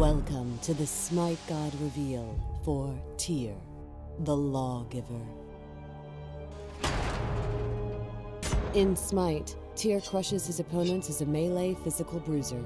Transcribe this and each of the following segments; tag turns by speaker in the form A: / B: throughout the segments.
A: Welcome to the Smite God reveal for Tyr, the Lawgiver. In Smite, Tyr crushes his opponents as a melee physical bruiser.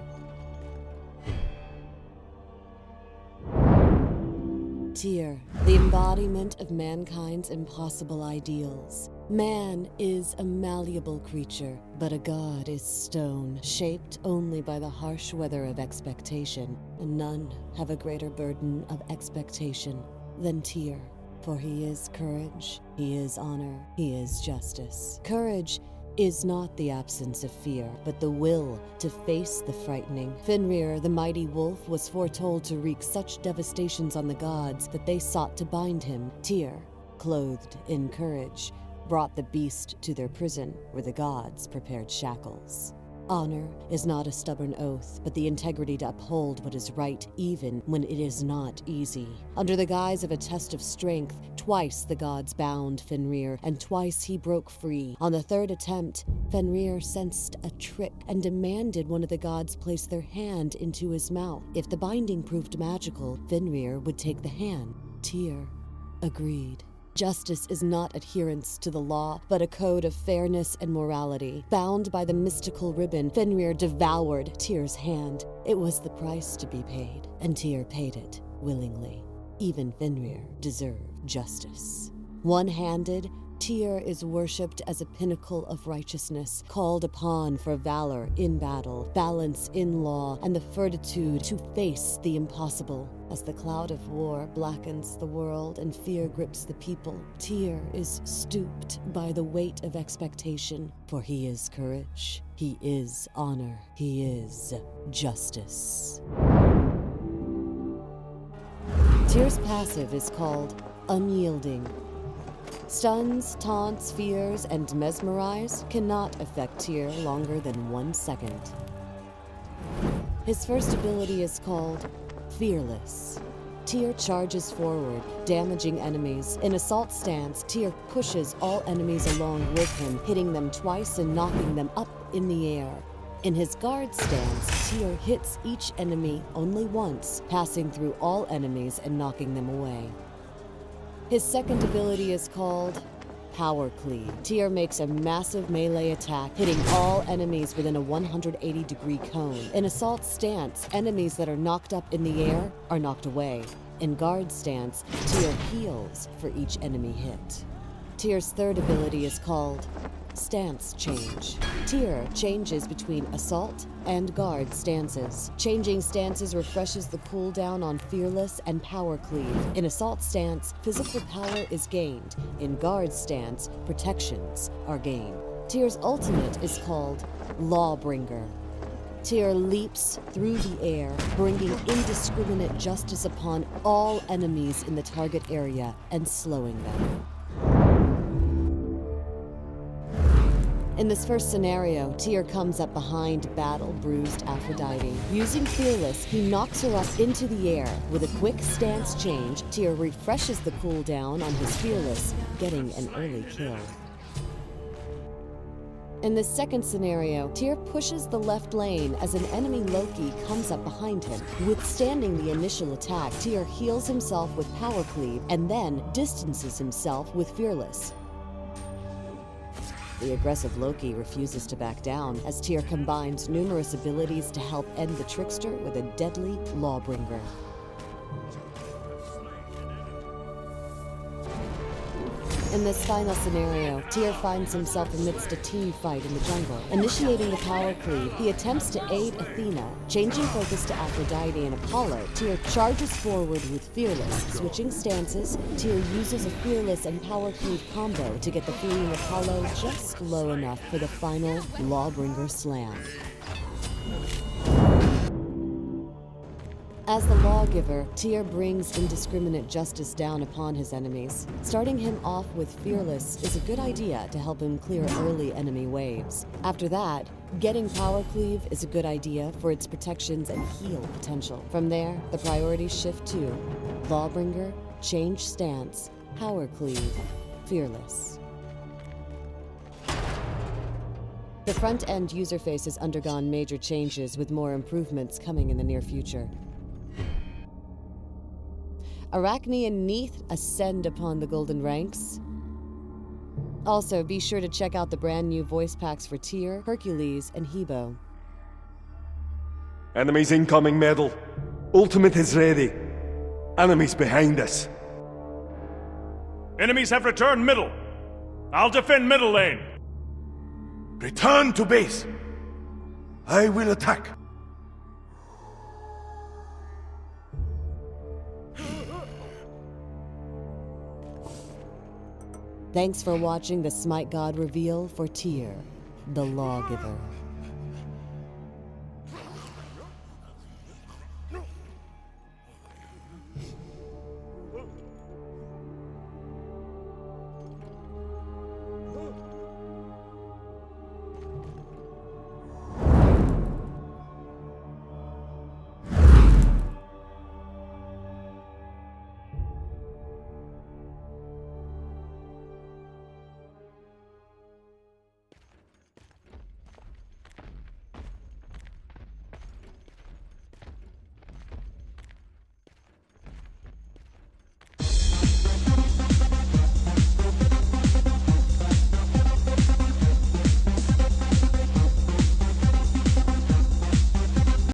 A: Tyr, the embodiment of mankind's impossible ideals. Man is a malleable creature, but a god is stone, shaped only by the harsh weather of expectation, and none have a greater burden of expectation than Tyr. For he is courage, he is honor, he is justice. Courage is not the absence of fear, but the will to face the frightening. Fenrir, the mighty wolf, was foretold to wreak such devastations on the gods that they sought to bind him. Tyr, clothed in courage, brought the beast to their prison, where the gods prepared shackles. Honor is not a stubborn oath, but the integrity to uphold what is right even when it is not easy. Under the guise of a test of strength, twice the gods bound Fenrir, and twice he broke free. On the third attempt, Fenrir sensed a trick and demanded one of the gods place their hand into his mouth. If the binding proved magical, Fenrir would take the hand. Tyr agreed. Justice is not adherence to the law, but a code of fairness and morality. Bound by the mystical ribbon, Fenrir devoured Tyr's hand. It was the price to be paid, and Tyr paid it willingly. Even Fenrir deserved justice. One-handed, Tyr is worshipped as a pinnacle of righteousness, called upon for valor in battle, balance in law, and the fortitude to face the impossible. As the cloud of war blackens the world and fear grips the people, Tyr is stooped by the weight of expectation, for he is courage, he is honor, he is justice. Tyr's passive is called Unyielding. Stuns, taunts, fears, and mesmerize cannot affect Tyr longer than 1 second. His first ability is called Fearless. Tyr charges forward, damaging enemies. In assault stance, Tyr pushes all enemies along with him, hitting them twice and knocking them up in the air. In his guard stance, Tyr hits each enemy only once, passing through all enemies and knocking them away. His second ability is called Power Cleave. Tyr makes a massive melee attack, hitting all enemies within a 180-degree cone. In assault stance, enemies that are knocked up in the air are knocked away. In guard stance, Tyr heals for each enemy hit. Tyr's third ability is called Stance Change. Tyr changes between assault and guard stances. Changing stances refreshes the cooldown on Fearless and Power Cleave. In assault stance, physical power is gained. In guard stance, protections are gained. Tyr's ultimate is called Lawbringer. Tyr leaps through the air, bringing indiscriminate justice upon all enemies in the target area and slowing them. In this first scenario, Tyr comes up behind battle-bruised Aphrodite. Using Fearless, he knocks her up into the air. With a quick stance change, Tyr refreshes the cooldown on his Fearless, getting an early kill. In the second scenario, Tyr pushes the left lane as an enemy Loki comes up behind him. Withstanding the initial attack, Tyr heals himself with Power Cleave and then distances himself with Fearless. The aggressive Loki refuses to back down as Tyr combines numerous abilities to help end the trickster with a deadly Lawbringer. In this final scenario, Tyr finds himself amidst a team fight in the jungle. Initiating the Power Cleave, he attempts to aid Athena. Changing focus to Aphrodite and Apollo, Tyr charges forward with Fearless. Switching stances, Tyr uses a Fearless and Power Cleave combo to get the fleeing Apollo just low enough for the final Lawbringer slam. As the Lawgiver, Tyr brings indiscriminate justice down upon his enemies. Starting him off with Fearless is a good idea to help him clear early enemy waves. After that, getting Power Cleave is a good idea for its protections and heal potential. From there, the priorities shift to Lawbringer, Change Stance, Power Cleave, Fearless. The front-end user face has undergone major changes with more improvements coming in the near future. Arachne and Neith ascend upon the golden ranks. Also, be sure to check out the brand new voice packs for Tyr, Hercules, and Hebo.
B: Enemies incoming, Medal. Ultimate is ready. Enemies behind us.
C: Enemies have returned middle. I'll defend middle lane.
B: Return to base. I will attack.
A: Thanks for watching the Smite God reveal for Tyr, the Lawgiver.